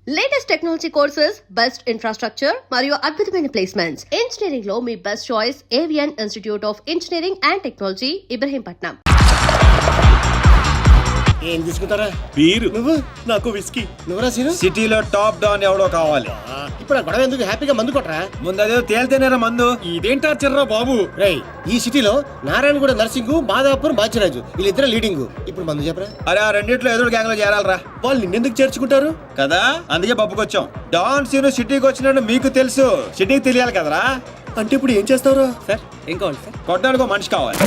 Latest technology courses, best infrastructure మరియు అద్భుతమైన placements. Engineering లో మీ best choice Avian institute of engineering and technology, Ibrahimpatnam. ఏం తీసుకుంటారా? బీరు. నువ్వు? నాకు విస్కీ. నువ్వురా సీను? సిటీలో టాప్ డౌన్ ఎవడో కావాలి. ఇప్పుడు ఆ గొడవ ఎందుకు? హ్యాపీగా మందు కొట్టరా. ముందు అదే తేలితేనేరా మందు. ఇదేంటా చెర్రా బాబు. రేయ్, ఈ సిటీలో నారాయణగూడ నర్సింగ్, మాదాపూర్ బాచిరాజు వీళ్ళిద్దరు లీడింగ్. ఇప్పుడు మందు చెప్పరా. అరే ఆ రెండిట్లో ఎదురు గ్యాంగ్ లో చేరాలరా. వాళ్ళు నిన్నెందుకు చేర్చుకుంటారు కదా, అందుకే పప్పుకొచ్చాం. డాన్ సీను సిటీకి వచ్చినట్టు మీకు తెలుసు, సిటీకి తెలియాలి కదరా. అంటే ఇప్పుడు ఏం చేస్తావురా? సార్ ఏం కావాలి సార్? కొట్టడానికి మనిషి కావాలి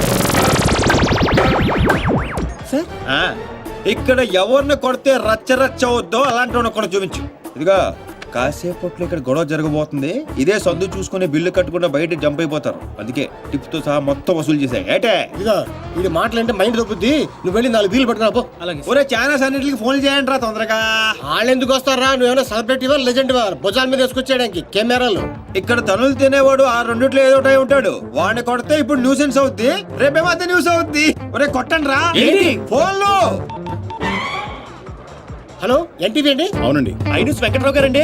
సార్. ఇక్కడ ఎవరిని కొడితే రచ్చ రచ్చ అవుద్దో అలాంటి వాడిని కూడా చూపించు. ఇదిగా కాసేపట్లో ఇక్కడ గొడవ జరగబోతుంది. ఇదే సందు చూసుకుని బిల్లు కట్టుకున్న బయట జంప్ అయిపోతారు. అందుకే టిప్ తో సహా మొత్తం వసూలు చేశాయి. ఏటే ఇదిగా వీడి మాటలంటే మైండ్ దొబ్బుద్ది. నువ్వు వెళ్ళి 4 బీర్లు పట్టుకురా పో. ఒరే ఛానల్స్ అన్నిటికి ఫోన్ చేయండి రా తొందరగా. వాళ్ళు ఎందుకు వస్తారా? నువ్వేమైనా సెలబ్రిటీవా, లెజెండ్వా? భుజాల మీద వేసుకొచ్చేయడానికి కెమెరాలు. ఇక్కడ తనులు తినేవాడు ఆ రెండిట్లో ఏదో ఒకటి ఉంటాడు. వాడిని కొడితే ఇప్పుడు న్యూసెన్స్ అవుద్ది, రేపేమో అదే న్యూస్ అవుద్ది. ఒరే కొట్టండి రా ఫోన్లో. హలో, ఎన్టీవీ అండి? అవునండి. ఐన్యూస్ వెంకట్రావు గారండి?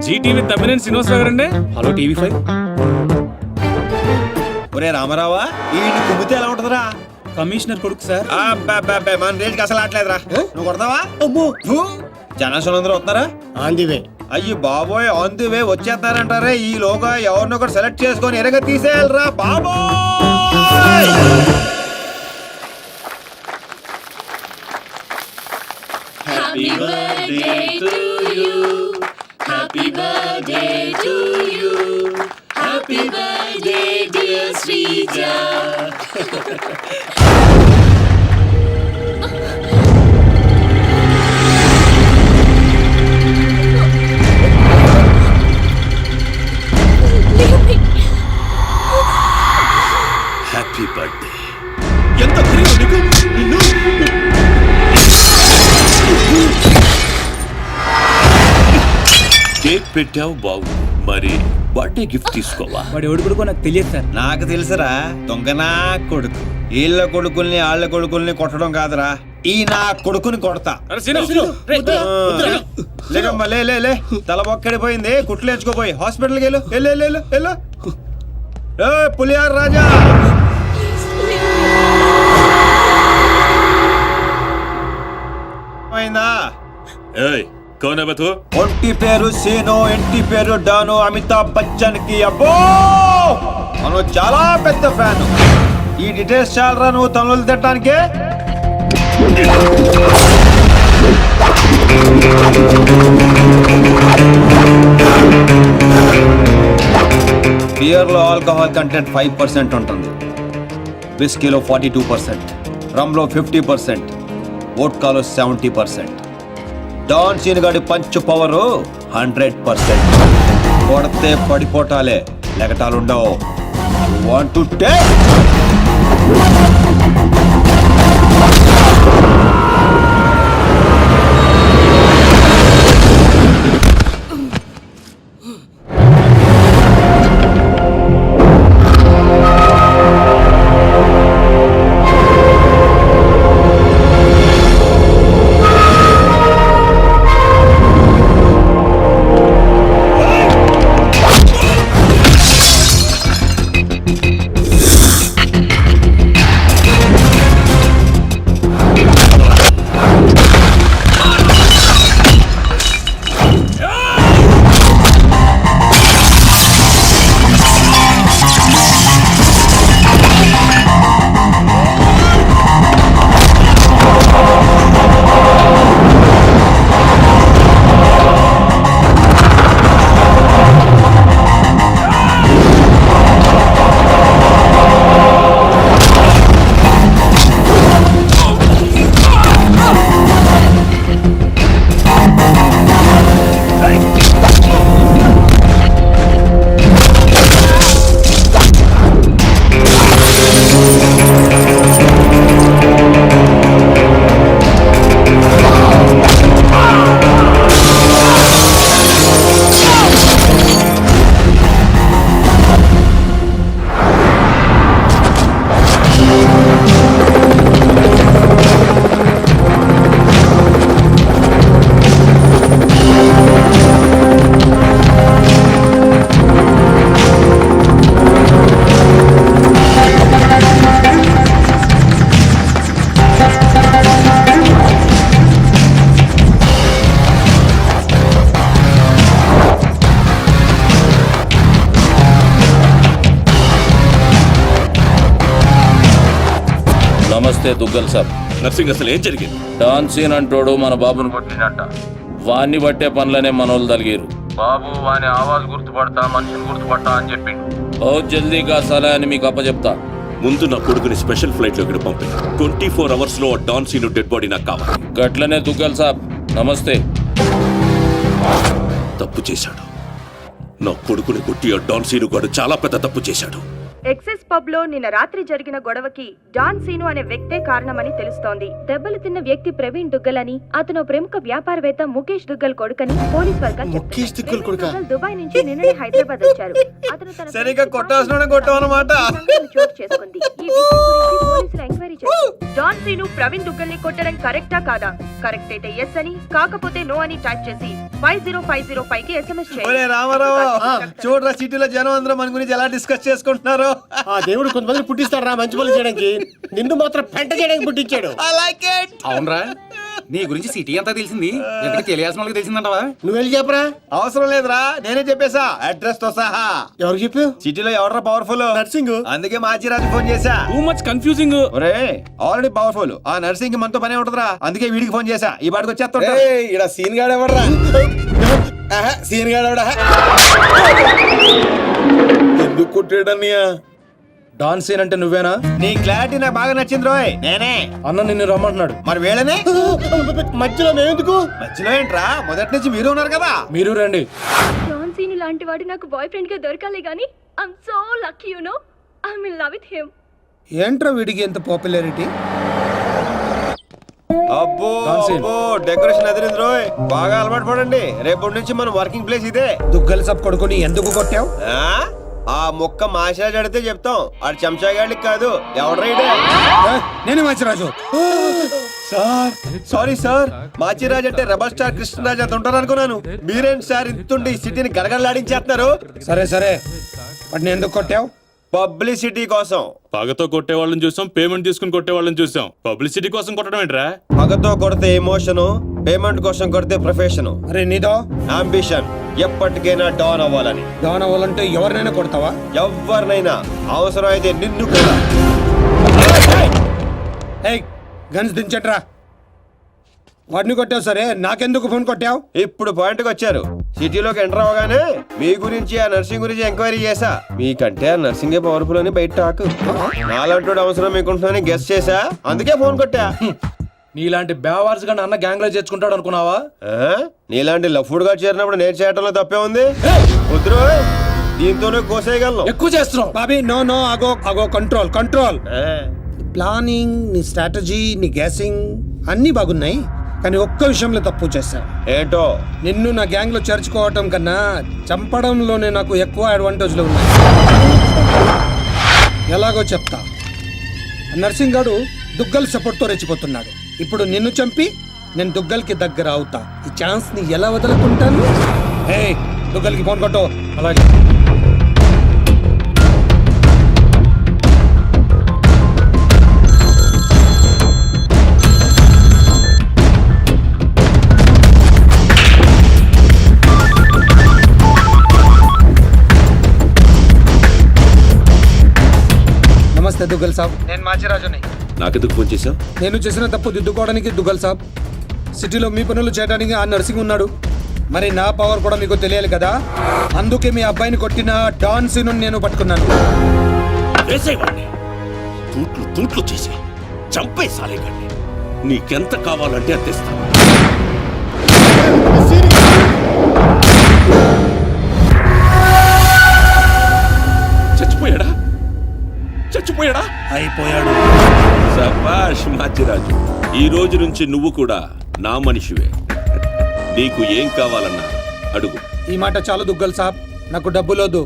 జీటీవీ తమ్మినేని శ్రీనివాసరావు గారండి? Hello TV5. ఒరే రామారావా, ఈ కుమ్మితే ఎలా ఉంటదిరా? కమిషనర్ కొడుకు సార్. మన రేట్కి అసలు ఆటలేదురా. నువ్వు కొడతావా? అమ్మో, జనాశులు అందరూ వస్తున్నారా? On the way. అయ్యి బాబోయ్, ఆన్ ది వే వచ్చేస్తారంటారే. ఈ లోగా ఎవరినొకరు సెలెక్ట్ చేసుకొని ఎరగ తీసేయాలరా బాబోయ్. Happy birthday to you. Happy birthday to you. Happy birthday dear Srija. Happy birthday. ఎంత ప్రియం నీకు. నిన్ను కేక్ పెట్టావు బాబు, మరి బర్త్డే గిఫ్ట్ తీసుకోవా? వాడు ఎవడు కొడుకో నాకు తెలియదు సార్. నాకు తెలుసురా, దొంగనా కొడుకు. వీళ్ళ కొడుకుల్ని వాళ్ళ కొడుకుల్ని కొట్టడం కాదురా, ఈ నా కొడుకుని కొడతా. లేకమ్మా లే లే లే, తల బొక్కడిపోయింది, కుట్లు ఎంచుకోపోయి హాస్పిటల్కి వెళ్ళు. వెళ్ళు వెళ్ళు. పులియార్ రాజా, అయిందా? ఏయ్ కౌన్ హై బతూ? ఒంటి పేరు సీను, ఇంటి పేరు డాను. అమితాబ్ బచ్చన్ కి అబ్బో మనం చాలా పెద్ద ఫ్యాన్. ఈ డీటెయిల్స్ చాలరా నువ్వు తనులు తిట్టడానికే. బియర్ లో ఆల్కహాల్ కంటెంట్ 5% ఉంటుంది, విస్కీలో 42%, రమ్ లో 50%, వోడ్కాలో 70%. డాన్ సీన్ గాడి పంచ్ పవర్ 100%. కొడితే పడిపోటాలే, లెగటాలుండవు. Want to take? నమస్తే దుగ్గల్ సాబ్. నర్సింగ్ అసలు ఏం జరిగింది? డాన్ సీన్ అంటోడు మన బాబుని కొట్టిండట. వాణ్ణి బట్టే పనులనే మనోళ్ళు తలిగిరు. బాబు వాని ఆవాజ్ గుర్తుపడతా, మనిషిని గుర్తుపడతా అని చెప్పిండు. ఓ జల్దీగా సలహా అని మీకు అప్పచెప్తా. ముందు నా కొడుకుని స్పెషల్ ఫ్లైట్ లో ఇక్కడ పంపి 24 hours లో డాన్ సీను డెడ్ బాడీ నాకు కావాలి. గట్లనే దుగ్గల్ సాబ్. నమస్తే. తప్పు చేశాడు. నా కొడుకుని కొట్టి ఆ డాన్ సీను గాడు చాలా పెద్ద తప్పు చేశాడు. ఎక్సెస్ పబ్ లో నిన్న రాత్రి జరిగిన గొడవకి డాన్ సీను అనే వ్యక్తే కారణమని తెలుస్తోంది. దెబ్బలు తిన్న వ్యక్తి ప్రవీణ్ దుగ్గల్ అని, అతను ప్రముఖ వ్యాపారవేత్త ముఖేష్ దుగ్గల్ కొడుకని పోలీస్ వర్గాలు ముఖేష్ దుగ్గల్ కొడుకా? దుబాయ్ నుంచి నిన్ననే హైదరాబాద్ వచ్చారు. అతను తన సరిగ్గా కొట్టాల్సిన కొట్టామన్నమాట. సంఘటన చోటు చేసుకుంది. ఈ విషయం గురించి పోలీసులు ఎంక్వైరీ చేశారు. డాన్ సీను ప్రవీణ్ దుగ్గల్ ని కొట్టడం కరెక్టా కాదా? కరెక్ట్ అయితే ఎస్ అని, కాకపోతే నో అని టైప్ చేసి 50505 కి SMS చేయండి. రామారావు చూడరా, సిటీలో జనం అందరూ మన గురించి ఎలా డిస్కస్ చేసుకుంటున్నారు. ఆ దేవుడు కొంతమంది పుట్టిస్తాడు రా మంచి పనులు చేయడానికి, నిన్ను మాత్రం పెంట చేయడానికి పుట్టించాడు. అవునరా, నీ గురించి సిటీ అంతా తెలిసింది. ఎందుకు తెలియాల్సిన వాళ్ళకి తెలిసిందంటావా? నువ్వు వెళ్ళి చెప్పరా. అవసరం లేదురా, నేనే చెప్పేశా అడ్రస్ తో సహా. ఎవరు చెప్పావు? సిటీలో ఎవడరా పవర్ఫుల్? నర్సింగ్. అందుకే మాచిరాజు ఫోన్ చేశా. Too much confusing. ఒరే ఆల్రెడీ పవర్ఫుల్, ఆ నర్సింగ్ మనతో పనే ఉంటదిరా. అందుకే వీడికి ఫోన్ చేశా. ఈ బాడికి వచ్చేస్తా. ఇక్కడ సీన్ గాడు ఎవడరా? సీన్ గాడు ఎవడా? ఎందుకు కొట్టాడన్నయ్య? డాన్ సీన్ అంటే నువ్వేనా? నీ క్లారిటీ నాకు బాగా నచ్చింది రోయ్. నేనే. అన్న నిన్ను రమ్మంటున్నాడు. మరి వేళనే మధ్యలో మేమెందుకు? మధ్యలో ఏంట్రా, మొదటి నుంచి మీరు ఉన్నారు కదా. మీరు రండి. డాన్ సీను లాంటి వాడు నాకు బాయ్ ఫ్రెండ్ గా దొరకాలి గానీ I'm so lucky, you know. I will love with him. ఏంట్రా వీడికి ఎంత పాపులారిటీ? అబ్బో అబ్బో, డెకరేషన్ అదిరింది రోయ్. బాగా అలవాటు పడండి. రేపటి నుంచి మన వర్కింగ్ ప్లేస్ ఇదే. దుగ్గల్ సబ్ కొడుకుని ఎందుకు కొట్టావు? ఆ మొక్క మాషాజ్ అడితే చెప్తాం. ఆడు చెంచాగాడికి కాదు. ఎవడ్రైడే? నేనే Manchiraju. Sir sorry sir, Machiraj అంటే రెబల్ స్టార్ కృష్ణరాజ్ అంత ఉంటారు అనుకున్నాను. మీరేంటి సార్ ఇంతుండి ఈ సిటీని గడగడలాడించేస్తున్నారు? సరే సరే, వాడిని ఎందుకు కొట్టావు? పబ్లిసిటీ కోసం. పగతో కొట్టే వాళ్ళని చూసాం, పేమెంట్ తీసుకుని కొట్టే వాళ్ళని చూసాం. పబ్లిసిటీ కోసం కొట్టడం ఏంట్రా? పగతో కొడితే ఎమోషను, పేమెంట్ కోసం కొడితే ప్రొఫెషను. అరే నీదో అంబిషన్ ఎప్పటికైనా డాన్ అవ్వాలని. డాన్ అవ్వాలంటే ఎవరినైనా కొడతావా? ఎవరినైనా, అవసరం అయితే నిన్ను కూడా. ఏయ్, గన్స్ దించట్రా. వాడిని కొట్టావు సరే, నాకెందుకు ఫోన్ కొట్టావు? ఇప్పుడు పాయింట్కి వచ్చారు. సిటీలోకి ఎంటర్ అవ్వగానే మీ గురించి, ఆ నర్సింగ్ గురించి ఎంక్వైరీ చేశా. మీకంటే ఆ నర్సింగే పవర్ఫుల్ అని బయట టాక్. నాలంటోడు అవసరం మీకుంటుందని గెస్ చేశా, అందుకే ఫోన్ కొట్టా. నీలాంటి బేవార్స్ గా అన్న గ్యాంగ్ లో చేర్చుకుంటాడు అనుకున్నావా? నీలాంటి లఫ్డ్ గా చేరినప్పుడు నేను చేయటంలో తప్పే ఉంది. వద్దురో, దీంతోనే కోసేయగలను. ఎక్కువ చేస్తున్నావు బాబీ. నో నో, అగో అగో, కంట్రోల్ కంట్రోల్. ప్లానింగ్, నీ స్ట్రాటజీ, నీ గ్యాసింగ్ అన్ని బాగున్నాయి, కానీ ఒక్క విషయంలో తప్పు చేశావు. ఏంటో? నిన్ను నా గ్యాంగ్ లో చేర్చుకోవటం కన్నా చంపడంలోనే నాకు ఎక్కువ అడ్వాంటేజ్లు ఉన్నాయి. ఎలాగో చెప్తా. నర్సింగ్ గాడు దుగ్గల్ సపోర్ట్ తో రెచ్చిపోతున్నాడు. ఇప్పుడు నిన్ను చంపి నేను దుగ్గల్కి దగ్గర అవుతా. ఈ ఛాన్స్ ని ఎలా వదులుకుంటాను? హే, దుగ్గల్కి ఫోన్ కొట్టు. అలాగే. నమస్తే దుగ్గల్ సాబ్, నేను మాచిరాజుని. నాకెందుకు ఫోన్ చేశావు? నేను చేసిన తప్పు దిద్దుకోవడానికి దుగ్గల్ సాబ్, సిటీలో మీ పనులు చేయడానికి ఆ నర్సింగ్ ఉన్నాడు. మరి నా పవర్ కూడా మీకు తెలియాలి కదా. అందుకే మీ అబ్బాయిని కొట్టిన డాన్ సీను నేను పట్టుకున్నాను. వేసేవాడిని తూట్లు చేసి చంపే సాలేకండి. నీకెంత కావాలంటే అందిస్తాను. చచ్చిపోయాడా? చచ్చిపోయాడా? అయిపోయాడు. శభాష్ మాచిరాజు, ఈ రోజు నుంచి నువ్వు కూడా నా మనిషివే. నీకు ఏం కావాలన్నా అడుగు. ఈ మాట చాలు దుగ్గల్ సాబ్, నాకు డబ్బులోదు.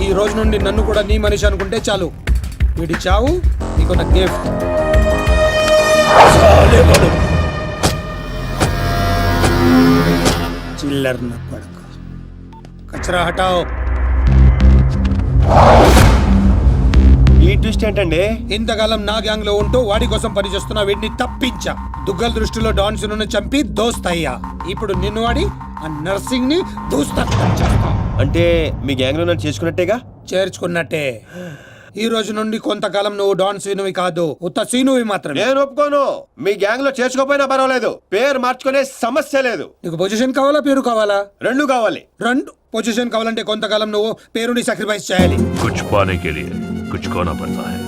ఈ రోజు నుండి నన్ను కూడా నీ మనిషి అనుకుంటే చాలు. వీడి చావు నీకు నా గిఫ్ట్. చిల్లర్ నా కొడుకు. కచరా హటాओ. ఈ ట్విస్ట్ ఏంటండి? ఇంతకాలం నా గ్యాంగ్ లో ఉంటూ వాడి కోసం పనిచేస్తున్న వీడిని తప్పించా. దుగ్గల్ దృష్టిలో డాన్ సీనుని చంపి దోస్తయ్యా. ఇప్పుడు నిన్ను వాడి ఆ నర్సింగ్ ని దూస్తా. అంటే మీ గ్యాంగ్ లో నన్ను చేసుకున్నట్టేగా? చేర్చుకున్నట్టే. ఈ రోజు నుండి కొంతకాలం నువ్వు డాన్ సీనువి కాదు, ఉత్త సీనువి మాత్రమే. నేను ఒప్పుకోను. మీ గ్యాంగ్ లో చేర్చుకోపోయినా పర్వాలేదు, పేరు మార్చుకునే సమస్య లేదు. నీకు పొజిషన్ కావాలా, పేరు కావాలా? రెండు కావాలి. రెండు. పొజిషన్ కావాలంటే కొంతకాలం నువ్వు పేరుని సాక్రిఫైస్ చేయాలి. कुछ पाने के लिए कुछ खोना पड़ता है.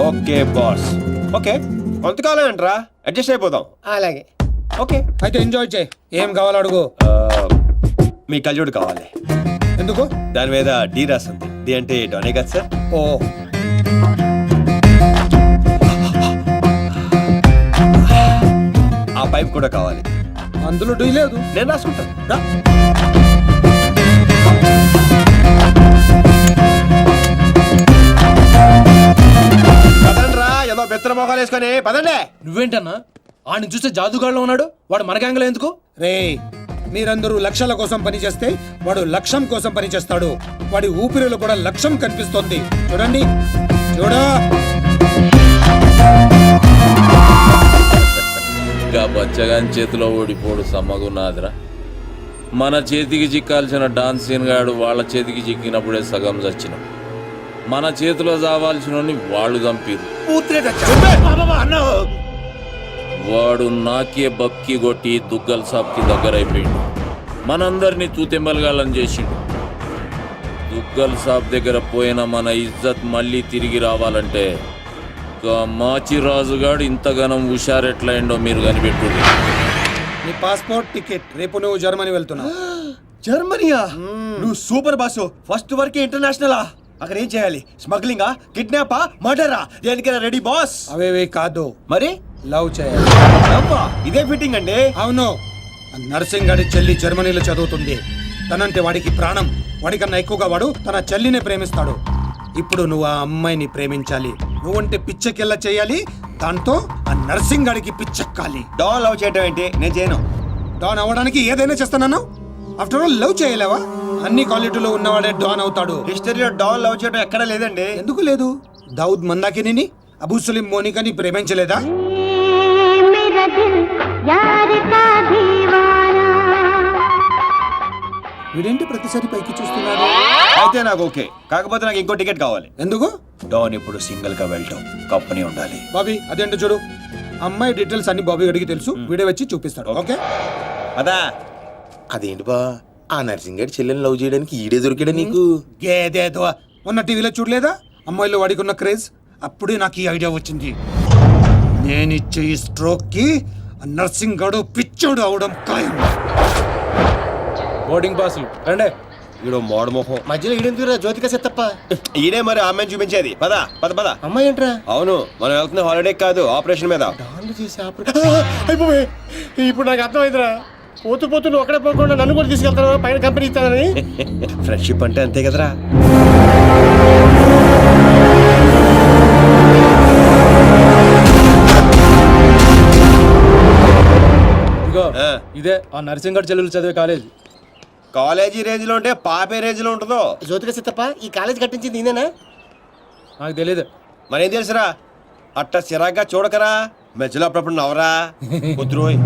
Okay boss. ఓకే, కొంతకాలం ఏంట్రా, అడ్జస్ట్ అయిపోదాం. అలాగే. ఓకే. అయితే ఎంజాయ్ చేయి. ఏం కావాలో అడుగు. మీ కళ్ళజోడు కావాలి. ఎందుకు? దాని మీద డి రాసింది. డి అంటే డోనే కదా సార్. ఓ, ఆ పైప్ కూడా కావాలి. అందులో డీ లేదు. నేను రాసుకుంటాను. రా. పదండ్రా, ఏదో బెత్తర మొఖాలు వేసుకొని పదండి. నువ్వేంటన్నా ఆయన చూస్తే జాదుగాడులో ఉన్నాడు, వాడు మన గ్యాంగ్లో ఎందుకు? రే, మీరందరూ లక్ష్యాల కోసం పనిచేస్తే వాడు లక్ష్యం కోసం పనిచేస్తాడు. వాడి ఊపిరిలో కూడా లక్ష్యం కనిపిస్తోంది. చూడండి, చూడా. ఇంకా బచ్చగాని చేతిలో ఓడిపోడు సమ్మగున్నాదిరా. మన చేతికి చిక్కాల్సిన డాన్స్ సీన్ గాడు వాళ్ళ చేతికి చిక్కినప్పుడే సగం చచ్చినాం. మన చేతిలో చావాల్సిన వాళ్ళు చంపిరు. వాడు నాకే బక్కి కొట్టి దుగ్గల్ సాబ్కి దగ్గరైపోయిండు. మనందరినీ తూతెంబలగాళ్ళని చేసిండు. దుగ్గల్ సాబ్ దగ్గర పోయిన మన ఇజ్జత్ మళ్ళీ తిరిగి రావాలంటే మాచి రాజుగాడు ఇంతగానం హుషారెట్లయిండో మీరు కనిపెట్టుర్రి. నీ పాస్పోర్ట్ టికెట్, రేపు నువ్వు జర్మనీ వెళ్తున్నావు. జర్మనీయా? నువ్వు సూపర్ బాసు. ఫస్ట్ వరకే ఇంటర్నేషనలా? అక్కడ ఏం చేయాలి? స్మగ్లింగా, కిడ్నాపా, మర్డరా? దేనికైనా రెడీ బాస్. అవేవే కాదు, మరి లవ్ చేయాలి. అబ్బా, ఇదే ఫిట్టింగ్ అండి. అవును, నర్సింగ్ గారి చెల్లి జర్మనీలో చదువుతుంది. తనంటే వాడికి ప్రాణం. వాడికన్నా ఎక్కువగా వాడు తన చెల్లినే ప్రేమిస్తాడు. ఇప్పుడు నువ్వు ఆ అమ్మాయిని ప్రేమించాలి. నువ్వంటే పిచ్చెక్కెళ్ళ చేయాలి. దాంతో ఆ నర్సింగ్ గాడికి పిచ్చెక్కాలి. డాన్ లవ్ చేయటం ఏంటి? నేను చేయను. డాన్ అవ్వడానికి ఏదైనా చేస్తానన్నావు. ఆఫ్టర్ ఆల్ లవ్ చేయలేవా? అన్ని క్వాలిటీలో ఉన్నవాడే డాన్ అవుతాడు. హిస్టరీలో డాన్ లవ్ చేయడం ఎక్కడా లేదండి. ఎందుకు లేదు? దావుద్ మందాకిని, అబూ సలీం మోనికాని ప్రేమించలేదా? వీడేంటి ప్రతిసారి పైకి చూస్తున్నాడు? అయితే నాకు ఓకే, కాకపోతే నాకు ఇంకో టికెట్ కావాలి. ఎందుకు? డాన్ ఇప్పుడు సింగిల్ గా వెళ్ళటం, కంపెనీ ఉండాలి. బాబీ, అదేంటో చూడు. అమ్మాయి డీటెయిల్స్ అన్ని బాబీ గడికి తెలుసు. వీడియో వచ్చి చూపిస్తాడు. ఓకే అదా? అదేంటి బా, ఆ నర్సింగ్ గారి చెల్లెని లవ్ చేయడానికి ఈడే దొరికాడా నీకు? గేదేదో మొన్న టీవీలో చూడలేదా అమ్మాయిలో వాడికి ఉన్న క్రేజ్? అప్పుడే నాకు ఈ ఐడియా వచ్చింది. నేను ఇచ్చే ఈ స్ట్రోక్ కి నర్సింగ్ గడు పిచ్చోడు అవడం ఖాయం. బోర్డింగ్ పాసులు రండే. ఈడో మోడ మొహం. మధ్యలో ఈడెందుకురా జ్యోతిక సెత్తప్ప? ఈడే మరి అమ్మాయిని చూపించేది. పద పద పద. అమ్మాయి ఏంట్రా? అవును, మనం వెళ్తున్న హాలిడే కాదు, ఆపరేషన్ మీద. డాన్లు చేసి అయిపోయి. ఇప్పుడు నాకు అర్థమైందిరా. పోతూ పోతూ నువ్వు అక్కడే పోకుండా నన్ను కూడా తీసుకెళ్తాను, పైన కంపెనీ ఇస్తానని. ఫ్రెండ్షిప్ అంటే అంతే కదరా. ఇదిగో ఇదే ఆ నర్సింగ్ గారి చెల్లెలు చదివే కాలేజ్. కాలేజీ రేంజ్ లో ఉంటే పాపే రేంజ్ లో ఉంటుందో. జ్యోతిక సెత్తప్ప ఈ కాలేజ్ కట్టించింది నేనేనా? నాకు తెలియదు. మరేం తెలుసురా? అట్ట చిరాగ్గా చూడకరా, మధ్యలో అప్పుడప్పుడు నవరా. కుదురోయ్.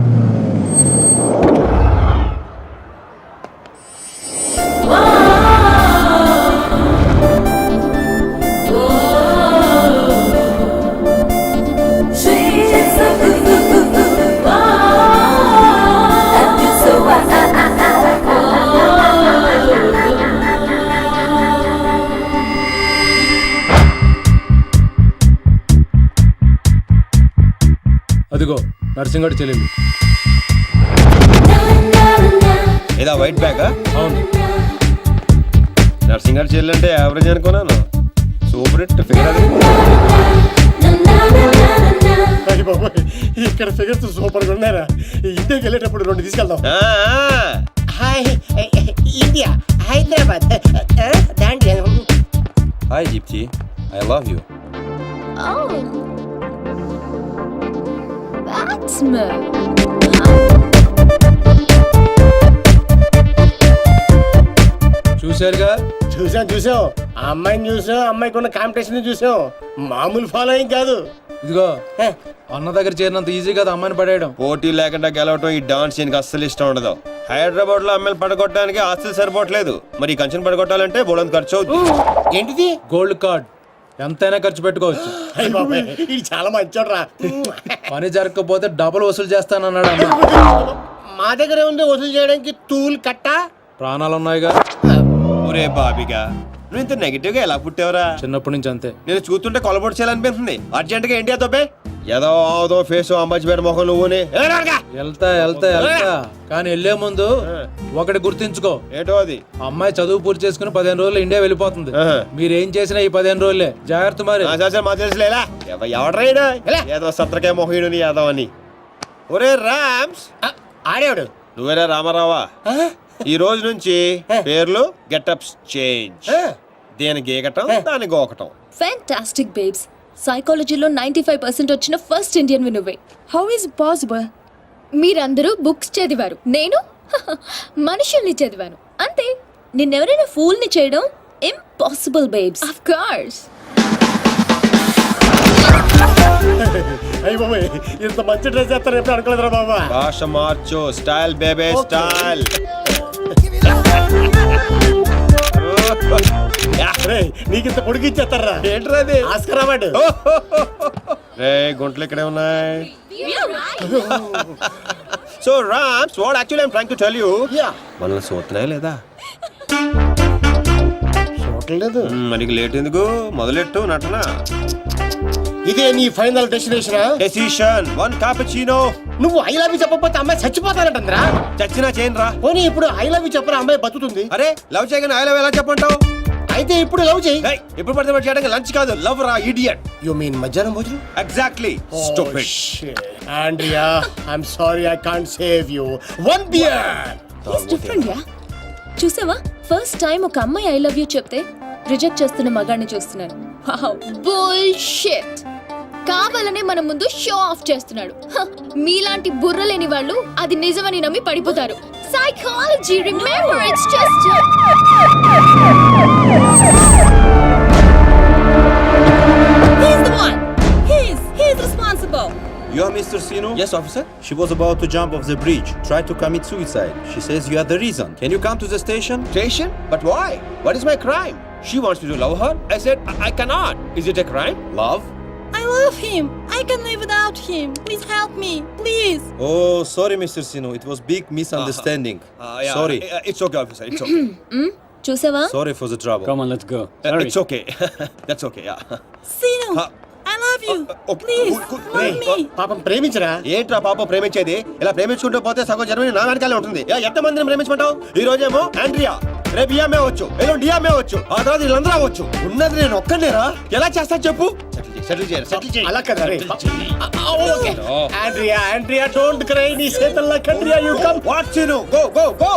అదిగో నర్సింగ్ గారి చెల్లెలు. ఏదా వైట్ బ్యాగ్? అవును. నర్సింగ్ గారు చెల్లంటే యావరేజ్ అనుకున్నాను. సూపర్ హిట్ ఫిగర్ అది. ఇక్కడ ఫిగర్స్ సూపర్ గా ఉన్నారా? ఇండియాకి వెళ్ళేటప్పుడు 2 తీసుకెళ్దాం. Hi India, Hyderabad. Hi Deepti, I love you. చూశారుగా? చూసాం. ఆ అమ్మాయిని చూసాం, అమ్మాయికి ఉన్న కాంపిటీషన్ చూసాం. మామూలు ఫాలోయింగ్ కాదు. ఇదిగో అన్న దగ్గర చేరినంత ఈజీ కదా అమ్మాయిని పడేయడం. పోటీ లేకుండా గెలవటం ఈ డాన్స్ సీన్కి అస్సలు ఇష్టం ఉండదు. హైదరాబాద్ లో అమ్మాయిలు పడగొట్టడానికి ఆస్తులు సరిపోవట్లేదు. మరి ఈ కంచెను పడగొట్టాలంటే బోడంత ఖర్చు అవుతుంది. ఏంటిది? Gold card. ఎంతైనా ఖర్చు పెట్టుకోవచ్చు. అయ్య బాబాయ్ ఇది చాలా మంచోడ్రా. పని జరగకపోతే డబుల్ వసూలు చేస్తానన్నాడు అన్న. మా దగ్గర ఉంది వసూలు చేయడానికి తూల్ కట్ట. ప్రాణాలు ఉన్నాయిగా. ఒరే బాబిగా నువ్వు ఇంత నెగిటివ్ గా ఎలా పుట్టావురా? చిన్నప్పటి నుంచి అంతే. నేను చూస్తుంటే కొలబొట్టు చేయాలనిపిస్తుంది. అర్జెంట్ గా ఏంటి అదొబ్బే ఏదో ఫేస్ అంబాజీపేట మొహం నువ్వుని. వెళ్తా కానీ వెళ్లే ముందు ఒకటి గుర్తించుకో. ఏటో అది? అమ్మాయి చదువు పూర్తి చేసుకుని 15 రోజులు ఇండియా వెళ్ళిపోతుంది. మీరేం చేసినా ఈ 15 రోజులే జాగ్రత్త. మరి మా తెలుసులేలా ఎవడ్రైనా ఏదో సత్రకాయ మొహీడుని యాదవ్ అని. ఒరే రామ్స్ ఆడేవాడు నువ్వేరా రామారావా? ఈ రోజు నుంచి పేర్లు గెటప్స్ చేంజ్. దేని గీకటం దాని గోకటం. Fantastic babes. సైకాలజీలో 95% వచ్చిన ఫస్ట్ ఇండియన్ నువ్వే. How is possible? మీరందరూ బుక్స్ చదివారు, నేను మనుషుల్ని చదివాను అంతే. నిన్నెవరైనా ఫూల్ ని చేయడం ఇంపాసిబుల్ బేబ్స్. Of course. అయ్య బాబాయ్ ఇంత మంచి డ్రెస్ చేస్తారు ఎప్పుడు అనుకోలేదురా బాబా. భాష మార్చు. Style బేబే style. నీకింత పొడిగి ఇచ్చేస్తారా? ఏంట్రా అది? Oscar award. రే గుంటలు ఇక్కడే ఉన్నాయి. So Rams what actually I'm trying to tell you, మనల్ని చూస్తున్నాయా లేదా? చూడలేదు. మనకి లేట్ ఎందుకు? మొదలెట్టు నటన. ఇదే నీ ఫైనల్ డెసిషన్. 1 cappuccino. నువ్వు ఐ లవ్ యూ చెప్పకపోతే అమ్మాయి చచ్చిపోతానంటరా. చచ్చినా చేయను రా. పోనీ ఇప్పుడు ఐ లవ్ యూ చెప్పరా అమ్మాయి బతుకుతుంది. అరే లవ్ చేయగానే ఐ లవ్ ఎలా చెప్పంటావు? అయితే ఇప్పుడు లవ్ చేయి. ఇప్పుడు పడితే చేయడానికి లంచ్ కాదు, లవ్ రా ఇడియట్. యు మీన్ మధ్యాహ్నం భోజనం? Exactly. Stupid. Andrea I'm sorry I can't save you. 1 beer. It's different yeah. చూసావా, ఫస్ట్ టైం ఒక అమ్మాయి ఐ లవ్ యూ చెప్తే రిజెక్ట్ చేస్తున్న మగాడిని చూస్తున్నాను. Wow, bullshit. కావాలనే మన ముందు షో ఆఫ్ చేస్తున్నాడు. మీలాంటి బుర్ర లేని వాళ్ళు అది నిజమని నమ్మి పడిపోతారు. Psychology, remember, it's just he's the one. He's responsible. You are Mr. Sino? Yes, officer. She was about to jump off the bridge, tried to commit suicide. She says you are the reason. Can you come to the station? Station? But why? What is my crime? She wants me to love her. I said I cannot. Is it a crime? Love? I love him. I can live without him. Please help me, please. Oh, sorry, Mr. Sino. It was big misunderstanding. Yeah, Sorry. It's okay, officer. It's okay. చూసావా? Sorry for the trouble. Come on, let's go. It's okay. That's okay. Yeah. Sino, I love you. Okay. Please, Hey, me. పాపం ప్రేమించరా. ఏంట్రా పాపం ప్రేమించేది? ఇలా ప్రేమించుకుంటూ పోతే సగం జన్మని నా వెనకాలే ఉంటుంది. ఎంతమందిని ప్రేమించుకుంటావు? ఈ రోజేమో ఆండ్రియా, రేపు ఇయామే అవచ్చు, ఎల్లుండి డియామే అవచ్చు, ఆ తర్వాత వీళ్ళందరూ అవచ్చు. ఉన్నది నేను ఒక్కనేరా? ఎలా చేస్తా చెప్పు? సెటిల్ చేయి. అలా కదా రే. Okay Andrea don't cry. నీ చేతల్లో కండ్రియా you come. What's you know? Go.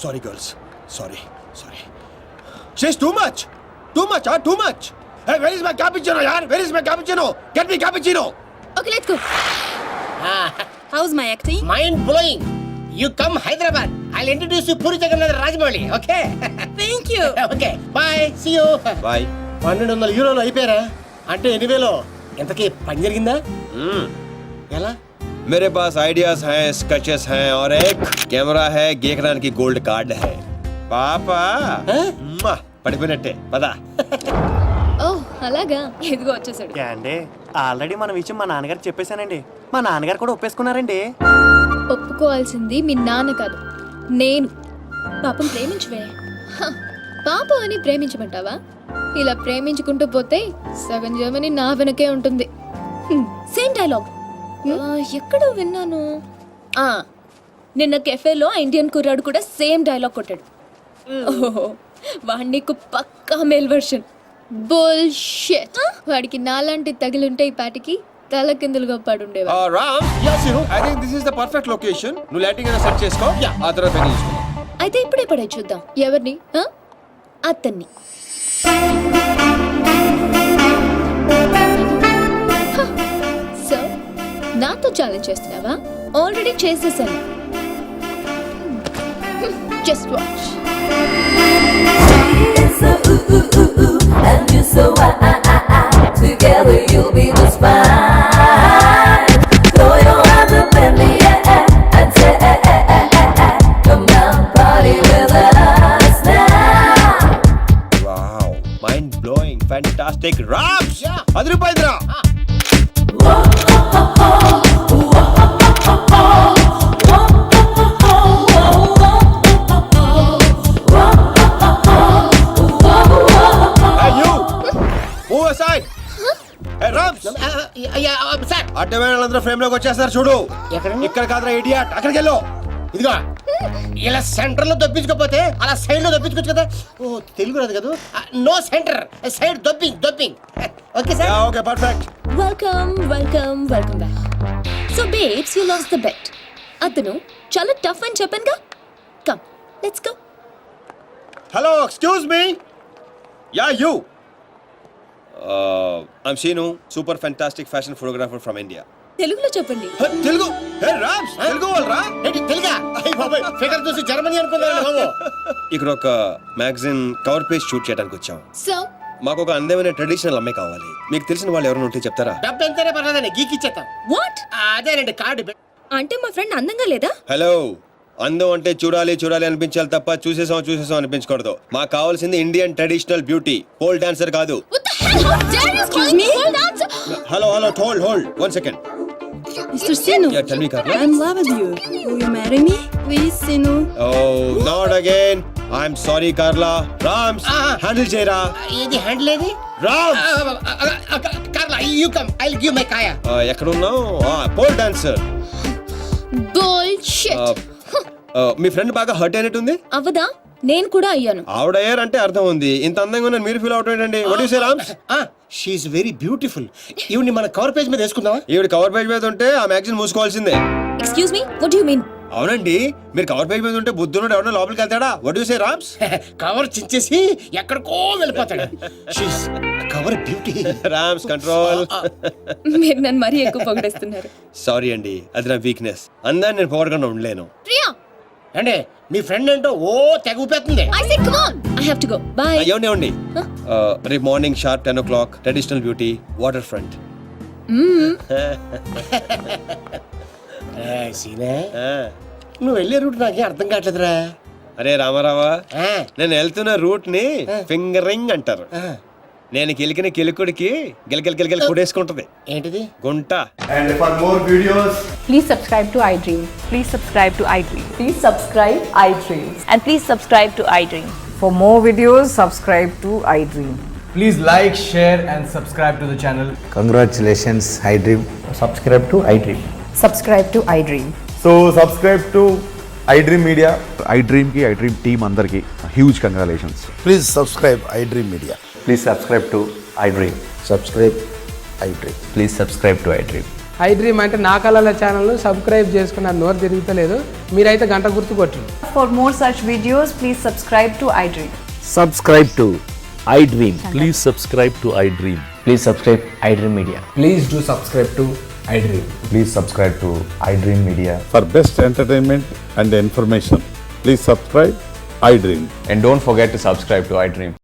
Sorry girls. Sorry. She's too much. Too much. Hey, where is my cappuccino, yaar? Where is my cappuccino? Get me cappuccino. Okay, let's go. How's my acting? Mind blowing. You come Hyderabad. I'll introduce you Puri Jagannadh Rajamouli. Okay. Thank you. Okay bye. See you. Bye. 1200 యూరోలు అయిపోయారా? అంటే 8,000. ఎంతకీ పని జరిగిందా? ఎలా? मेरे पास ideas हैं, sketches हैं और एक कैमरा है, గీకడానికి గోల్డ్ కార్డ్ है. పాపా పడిపోయినట్టే పదా. ఓ అలాగా, ఎదుగో వచ్చేసాడు. అండి ఆల్రెడీ మన విషయం మా నాన్నగారు చెప్పేశానండి. మా నాన్నగారు కూడా ఒప్పేసుకున్నారండి. ఒప్పుకోవాల్సింది మీ నాన్న కాదు, నేను. పాపం ప్రేమించవే. పాపం అని ప్రేమించమంటావా? ఇలా ప్రేమించుకుంటూ పోతే సగం జర్మనీ నా వెనకే ఉంటుంది. సేమ్ డైలాగ్ ఎక్కడో విన్నాను. నిన్న కెఫేలో ఇండియన్ కుర్రాడు కూడా సేమ్ డైలాగ్ కొట్టాడు. ఓహో, వాడి నీకు పక్కా మేల్ వర్షన్. బుల్షిట్. వాడికి నాలాంటి తగిలుంటే ఈ పాటికి తల కిందులుగా పడుండేవా. Ram, I think this is the perfect location. నువ్వు లైటింగ్ అయినా సెట్ చేసుకో, ఆ తర్వాత పెళ్లి చేసుకుందాం. అయితే ఇప్పుడే పడే చూద్దాం. ఎవరిని? అతన్ని. సో నాతో ఛాలెంజ్ చేస్తున్నావా? ఆల్రెడీ చేసేసాను. Just watch. And you so together you'll be the spine. Throw your hands up in the air and say, come down, party with us now. అడ్డమైన వాళ్ళందరూ ఫ్రేమ్ లోకి వచ్చేస్తారు చూడు. ఎక్కడ? ఇక్కడ కాదురా ఇడియట్, అక్కడికి వెళ్ళు. ఇదిగో ఇలా సెంటర్ లో దొప్పించకపోతే అలా సైడ్ లో దొప్పించుకోవచ్చు కదా. ఓ తెలుగు రాదు కదా. No centre, side dropping. Okay sir. Okay perfect. Welcome welcome welcome back. So babes you lost the bet. అతను చాలా టఫ్ అని చెప్పానుగా. Come let's go. Hello excuse me. Ya you. I'm Sheenu, super fantastic fashion photographer from India. తెలుగులో చెప్పండి. తెలుగు? హే రామ్స్, తెలుగు వాళ్ళరా? ఏంటి తెలుగా? అయ్య బాబాయ్, ఫిగర్ చూసి జర్మనీ అనుకున్నాను బాబు. ఇక్కడ ఒక మ్యాగజైన్ కవర్ పేజ్ షూట్ చేయడానికి వచ్చాం. సో మాకు ఒక అందమైన ట్రెడిషనల్ అమ్మాయి కావాలి. మీకు తెలిసిన వాళ్ళు ఎవరైనా ఉంటే చెప్తారా? డబ్బు ఎంతైనా పర్లేదండి, గీకి ఇచ్చేస్తాం. వాట్? అదేనండి కార్డు. అంటే మా ఫ్రెండ్ అందంగా లేదా? హలో, అందం అంటే చూడాలి చూడాలి అనిపించాలి తప్ప చూసేసాం అనిపించకూడదు. మాకు కావాల్సింది Indian traditional beauty, pole dancer కాదు. What the hell? How dare you call me pole dancer? Hello hold 1 second. Mr. Sinu, Yeah, tell me, Carla. I'm in love with you. Will you marry me? Please, Sinu. Oh, not again. I'm sorry, Carla. Rams, handle చేయరా. ఏది handle ఏది? Rams. Carla, you come, I will give my కాయా. ఎక్కడ ఉన్నావు? Pole dancer. Bullshit. మీ friend బాగా hurt అయినట్టుంది. అవదా? నేను కూడా అయ్యాను. ఆవిడయ్యారంటే అర్థం ఉంది. ఇంత అందంగా ఉన్నాను మీరు ఫీల్ అవుట్ ఏంటండి? What you say Rams? She is very beautiful. ఈవిని మన కవర్ పేజ్ మీద వేసుకుందామా? ఈవిడ కవర్ పేజ్ మీద ఉంటే ఆ magazine మూసుకోవాల్సిందే. Excuse me, what do you mean? అవునండి, మీరు కవర్ పేజ్ మీద ఉంటే బుద్ధుడు ఎవరైనా లోపలికి వెళ్తాడా? What you say Rams? Cover చించేసి ఎక్కడికో వెళ్ళిపోతాడు. She is cover beauty. Rams control. మీరు నన్ను మరీ ఎక్కువ పొగిడేస్తున్నారు. సారీ అండి, అది నా వీక్నెస్. అందాన్ని నేను పొగడకుండా ఉండలేను. ప్రియా, అంటే మీ ఫ్రెండ్ ఏంటో ఓ తెగ ఊపేస్తుంది. I said come on. I have to go. Bye. ఏమండి రేపు morning sharp 10 o'clock traditional beauty water front. సీనే, నువ్వు వెళ్ళే రూట్ నాకేం అర్థం కావట్లేదురా. అరే రామారావా, నేను వెళ్తున్న రూట్ ని ఫింగరింగ్ అంటారు. నేను కెలికిన కెలుకుడికి గిలగిల కొడేసుకుంటది. ఏంటిది? గుంట. And for more videos, please subscribe to iDream. Please subscribe to iDream. Please subscribe iDream. And please subscribe to iDream. For more videos, subscribe to iDream. please like, share and subscribe to the channel. Congratulations, iDream. Subscribe to iDream. Subscribe to iDream. So subscribe to iDream Media. iDream ki iDream team andarki huge congratulations. Please subscribe iDream Media. Please subscribe to iDream. Subscribe iDream. Please subscribe to iDream. iDream అంటే నా కళల channel subscribe చేసుకున్న నోరు తిరుగుతలేదు. మీరైతే గంట గుర్తు కొట్టండి. For more such videos, please subscribe to iDream. Subscribe to iDream. Please subscribe to iDream. Please subscribe iDream Media. Please do subscribe to iDream. Please subscribe to iDream Media. For best entertainment and information, please subscribe iDream. And don't forget to subscribe to iDream.